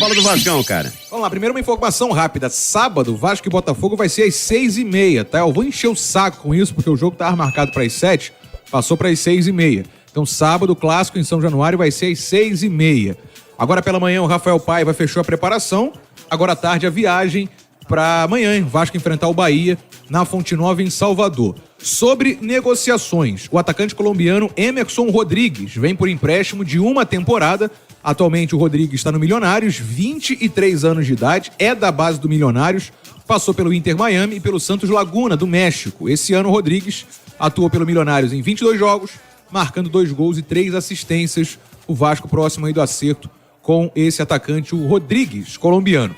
Fala do Vascão, cara. Vamos lá, primeiro uma informação rápida. Sábado, Vasco e Botafogo vai ser às 6h30, tá? Eu vou encher o saco com isso, porque o jogo tava marcado para as 7, passou para as 6h30. Então sábado, o clássico em São Januário vai ser às 6h30. Agora pela manhã o Rafael Paiva fechou a preparação. Agora à tarde a viagem para amanhã, hein? Vasco enfrentar o Bahia na Fonte Nova em Salvador. Sobre negociações, o atacante colombiano Emerson Rodrigues vem por empréstimo de uma temporada. Atualmente o Rodrigues está no Milionários, 23 anos de idade, é da base do Milionários, passou pelo Inter Miami e pelo Santos Laguna, do México. Esse ano o Rodrigues atuou pelo Milionários em 22 jogos, marcando 2 gols e 3 assistências. O Vasco próximo aí do acerto com esse atacante, o Rodrigues, colombiano.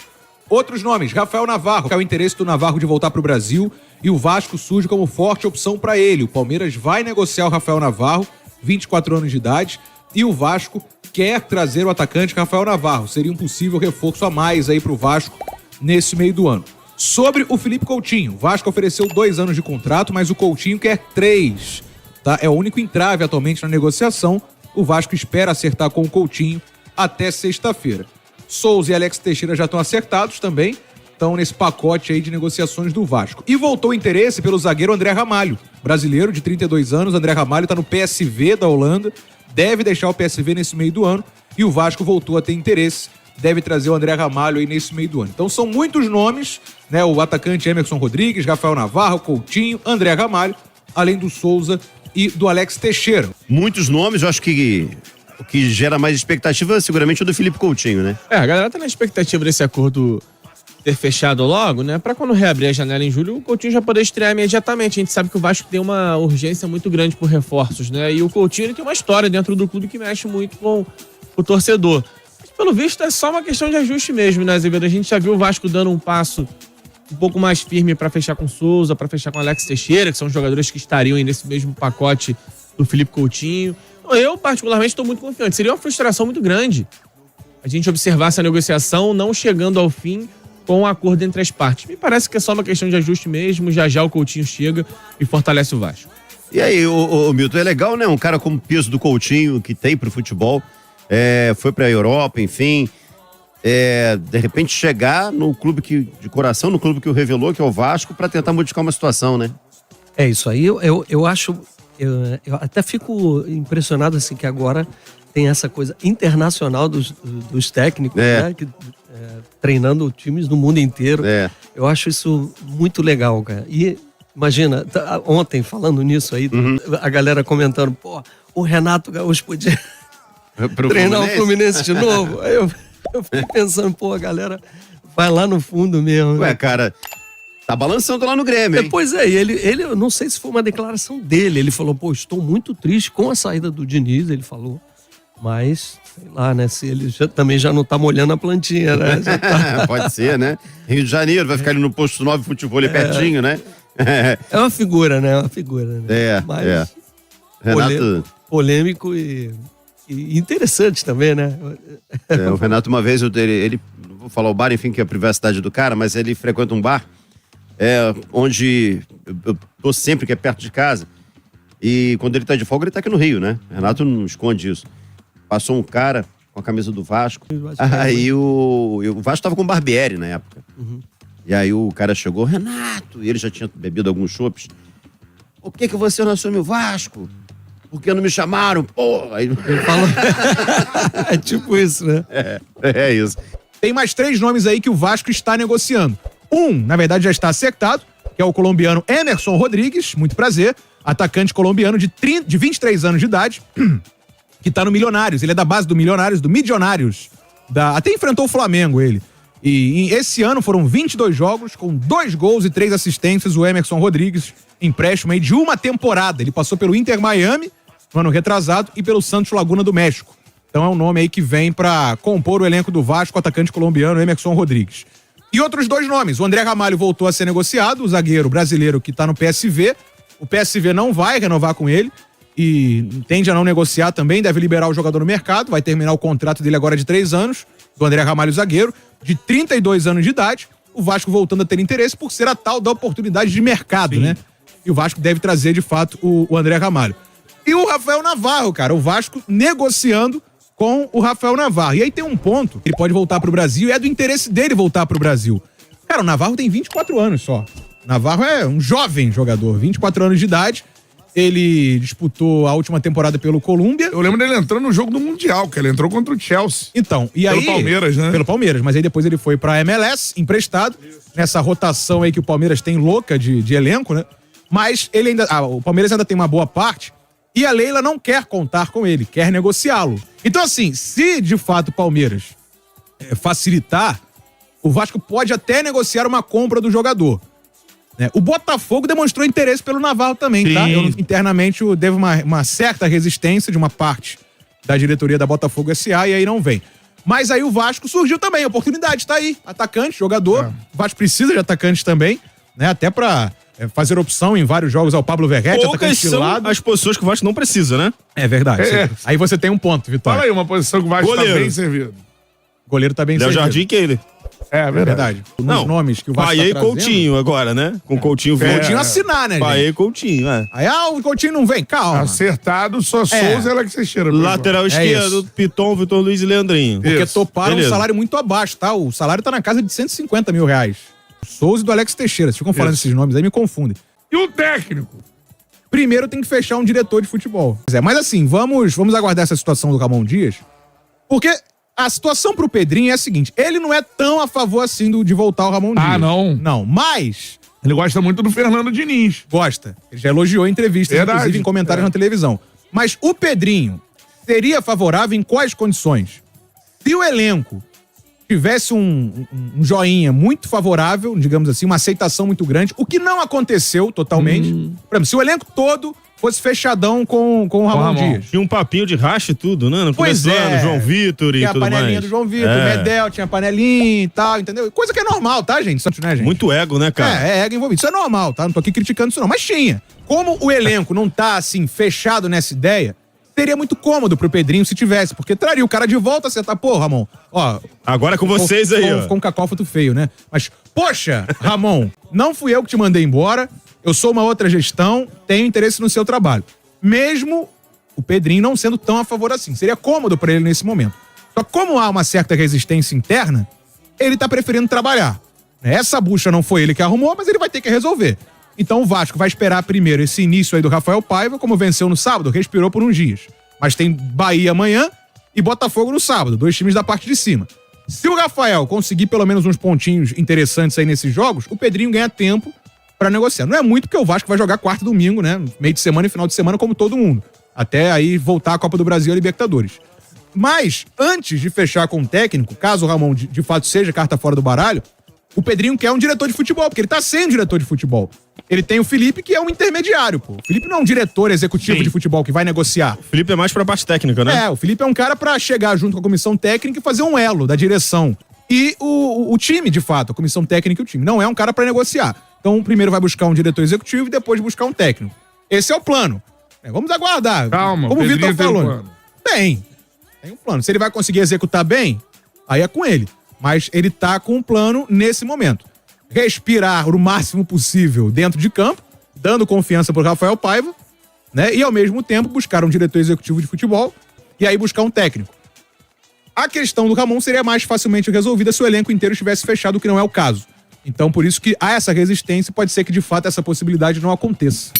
Outros nomes, Rafael Navarro, que é o interesse do Navarro de voltar para o Brasil, e o Vasco surge como forte opção para ele. O Palmeiras vai negociar o Rafael Navarro, 24 anos de idade, e o Vasco quer trazer o atacante Rafael Navarro. Seria um possível reforço a mais aí para o Vasco nesse meio do ano. Sobre o Felipe Coutinho, o Vasco ofereceu 2 anos de contrato, mas o Coutinho quer 3. Tá? É o único entrave atualmente na negociação. O Vasco espera acertar com o Coutinho até sexta-feira. Souza e Alex Teixeira já estão acertados também, estão nesse pacote aí de negociações do Vasco. E voltou o interesse pelo zagueiro André Ramalho, brasileiro de 32 anos. André Ramalho está no PSV da Holanda, deve deixar o PSV nesse meio do ano, e o Vasco voltou a ter interesse, deve trazer o André Ramalho aí nesse meio do ano. Então são muitos nomes, né? O atacante Emerson Rodrigues, Rafael Navarro, Coutinho, André Ramalho, além do Souza e do Alex Teixeira. Muitos nomes, eu acho que o que gera mais expectativa seguramente é o do Felipe Coutinho, né? A galera tá na expectativa desse acordo ter fechado logo, né? Pra quando reabrir a janela em julho, o Coutinho já poder estrear imediatamente. A gente sabe que o Vasco tem uma urgência muito grande por reforços, né? E o Coutinho, ele tem uma história dentro do clube que mexe muito com o torcedor. Mas, pelo visto, é só uma questão de ajuste mesmo, né, Azevedo? A gente já viu o Vasco dando um passo um pouco mais firme pra fechar com o Souza, pra fechar com o Alex Teixeira, que são jogadores que estariam aí nesse mesmo pacote do Felipe Coutinho. Eu, particularmente, estou muito confiante. Seria uma frustração muito grande a gente observar essa negociação não chegando ao fim com um acordo entre as partes. Me parece que é só uma questão de ajuste mesmo. Já o Coutinho chega e fortalece o Vasco. E aí, o Milton, é legal, né? Um cara como o peso do Coutinho, que tem pro futebol, foi pra Europa, enfim. De repente chegar no clube de coração, no clube que o revelou, que é o Vasco, pra tentar modificar uma situação, né? É isso aí. Eu acho... Eu até fico impressionado assim que agora tem essa coisa internacional dos técnicos, né? Treinando times do mundo inteiro. Eu acho isso muito legal, cara. E imagina, ontem falando nisso aí, a galera comentando, pô, o Renato Gaúcho podia treinar o Fluminense de novo. Aí eu fiquei pensando, pô, a galera vai lá no fundo mesmo. Ué, cara... Tá balançando lá no Grêmio, hein? Pois é, ele, eu não sei se foi uma declaração dele. Ele falou, pô, estou muito triste com a saída do Diniz, ele falou. Mas, sei lá, né, se ele também já não tá molhando a plantinha, né? Pode ser, né? Rio de Janeiro, vai ficar ali no posto 9 futebol ali pertinho, né? É uma figura, né? Né? Mas, Renato... polêmico e interessante também, né? O Renato, uma vez, ele não vou falar o bar, enfim, que é a privacidade do cara, mas ele frequenta um bar onde eu tô sempre, que é perto de casa, e quando ele tá de folga, ele tá aqui no Rio, né? Renato não esconde isso. Passou um cara com a camisa do Vasco, aí o Vasco tava com o Barbieri na época. E aí o cara chegou, Renato, e ele já tinha bebido alguns chopes. Por que você não assume o Vasco? Porque não me chamaram, pô! Aí... Ele falou... É tipo isso, né? É isso. Tem mais 3 nomes aí que o Vasco está negociando. Na verdade, já está acertado, que é o colombiano Emerson Rodrigues, muito prazer, atacante colombiano de 23 anos de idade, que está no Milionários. Ele é da base do Milionários, do Milionários. Até enfrentou o Flamengo, ele. E esse ano foram 22 jogos, com 2 gols e 3 assistências, o Emerson Rodrigues, empréstimo aí de uma temporada. Ele passou pelo Inter Miami, no ano retrasado, e pelo Santos Laguna do México. Então é um nome aí que vem para compor o elenco do Vasco, o atacante colombiano Emerson Rodrigues. E outros 2 nomes. O André Ramalho voltou a ser negociado, o zagueiro brasileiro que está no PSV. O PSV não vai renovar com ele e tende a não negociar também, deve liberar o jogador no mercado, vai terminar o contrato dele agora de 3 anos, do André Ramalho, zagueiro, de 32 anos de idade. O Vasco voltando a ter interesse por ser a tal da oportunidade de mercado, né? E o Vasco deve trazer, de fato, o André Ramalho. E o Rafael Navarro, cara, o Vasco negociando com o Rafael Navarro. E aí tem um ponto, ele pode voltar pro Brasil e é do interesse dele voltar pro Brasil. Cara, o Navarro tem 24 anos só. O Navarro é um jovem jogador, 24 anos de idade. Ele disputou a última temporada pelo Colômbia. Eu lembro dele entrando no jogo do Mundial, que ele entrou contra o Chelsea. Então, e aí... Pelo Palmeiras, né? Pelo Palmeiras, mas aí depois ele foi pra MLS, emprestado, nessa rotação aí que o Palmeiras tem louca de elenco, né? Mas ele ainda... o Palmeiras ainda tem uma boa parte e a Leila não quer contar com ele, quer negociá-lo. Então, assim, se de fato o Palmeiras facilitar, o Vasco pode até negociar uma compra do jogador. Né? O Botafogo demonstrou interesse pelo Navarro também, tá? Internamente teve uma certa resistência de uma parte da diretoria da Botafogo S.A. e aí não vem. Mas aí o Vasco surgiu também, a oportunidade, tá aí. Atacante, jogador. O Vasco precisa de atacante também, né? Até pra fazer opção em vários jogos ao Pablo Verratti, poucas são as posições que o Vasco não precisa, né? É verdade. Aí você tem um ponto, Vitória. Fala aí, uma posição que o Vasco tá Goleiro. bem servido. Goleiro tá bem Léo servido. Jardim, que é ele. É verdade. Nos nomes que o Vasco Paê e tá trazendo. Coutinho agora, né? Com Coutinho vindo. Coutinho assinar, né, Paê gente? e Coutinho, Aí, o Coutinho não vem, calma. Acertado, só Souza e Alex Teixeira. Lateral esquerdo, isso. Piton, Vitor Luiz e Leandrinho. Porque Isso. toparam um Beleza. salário muito abaixo, tá? O salário tá na casa de 150 mil reais. O Souza e do Alex Teixeira. Vocês ficam falando esses nomes aí, me confundem. E o técnico? Primeiro tem que fechar um diretor de futebol. Mas assim, vamos aguardar essa situação do Ramon Dias, porque a situação pro Pedrinho é a seguinte, ele não é tão a favor assim de voltar o Ramon Dias. Ah, não? Não, mas Ele gosta muito do Fernando Diniz. gosta. Ele já elogiou em entrevistas, Verdade. inclusive em comentários na televisão. Mas o Pedrinho seria favorável em quais condições? Se o elenco tivesse um joinha muito favorável, digamos assim, uma aceitação muito grande, o que não aconteceu totalmente. Por exemplo, se o elenco todo fosse fechadão com o Ramon Dias. Tinha um papinho de racha e tudo, né? No Pois começo do é. ano, João Vitor e Tinha a tudo mais. panelinha do João Vitor, Medel, tinha a panelinha e tal, entendeu? Coisa que é normal, tá, gente? Isso, né, gente? Muito ego, né, cara? É ego envolvido. Isso é normal, tá? Não tô aqui criticando isso não. Mas tinha. Como o elenco não tá, assim, fechado nessa ideia, seria muito cômodo pro Pedrinho se tivesse, porque traria o cara de volta, você tá, pô, Ramon, ó... Agora é com vocês aí, ó. Ficou um cacófato feio, né? Mas, poxa, Ramon, não fui eu que te mandei embora, eu sou uma outra gestão, tenho interesse no seu trabalho. Mesmo o Pedrinho não sendo tão a favor assim. Seria cômodo pra ele nesse momento. Só que como há uma certa resistência interna, ele tá preferindo trabalhar. Essa bucha não foi ele que arrumou, mas ele vai ter que resolver. Então o Vasco vai esperar primeiro esse início aí do Rafael Paiva, como venceu no sábado, respirou por uns dias. Mas tem Bahia amanhã e Botafogo no sábado, 2 times da parte de cima. Se o Rafael conseguir pelo menos uns pontinhos interessantes aí nesses jogos, o Pedrinho ganha tempo pra negociar. Não é muito porque o Vasco vai jogar quarta e domingo, né? Meio de semana e final de semana, como todo mundo. Até aí voltar a Copa do Brasil e a Libertadores. Mas, antes de fechar com o técnico, caso o Ramon de fato seja carta fora do baralho, o Pedrinho quer um diretor de futebol, porque ele tá sem um diretor de futebol. Ele tem o Felipe, que é um intermediário, pô. O Felipe não é um diretor executivo de futebol que vai negociar. O Felipe é mais pra parte técnica, né? O Felipe é um cara pra chegar junto com a comissão técnica e fazer um elo da direção. E o time, de fato, a comissão técnica e o time. Não é um cara pra negociar. Então, primeiro vai buscar um diretor executivo e depois buscar um técnico. Esse é o plano. Vamos aguardar. Calma, como o Vitor Pedrinho tem falou. um plano. Tem um plano. Se ele vai conseguir executar bem, aí é com ele. Mas ele tá com um plano nesse momento. Respirar o máximo possível dentro de campo, dando confiança pro Rafael Paiva, né? E ao mesmo tempo buscar um diretor executivo de futebol e aí buscar um técnico. A questão do Ramon seria mais facilmente resolvida se o elenco inteiro estivesse fechado, o que não é o caso. Então, por isso que há essa resistência, pode ser que de fato essa possibilidade não aconteça.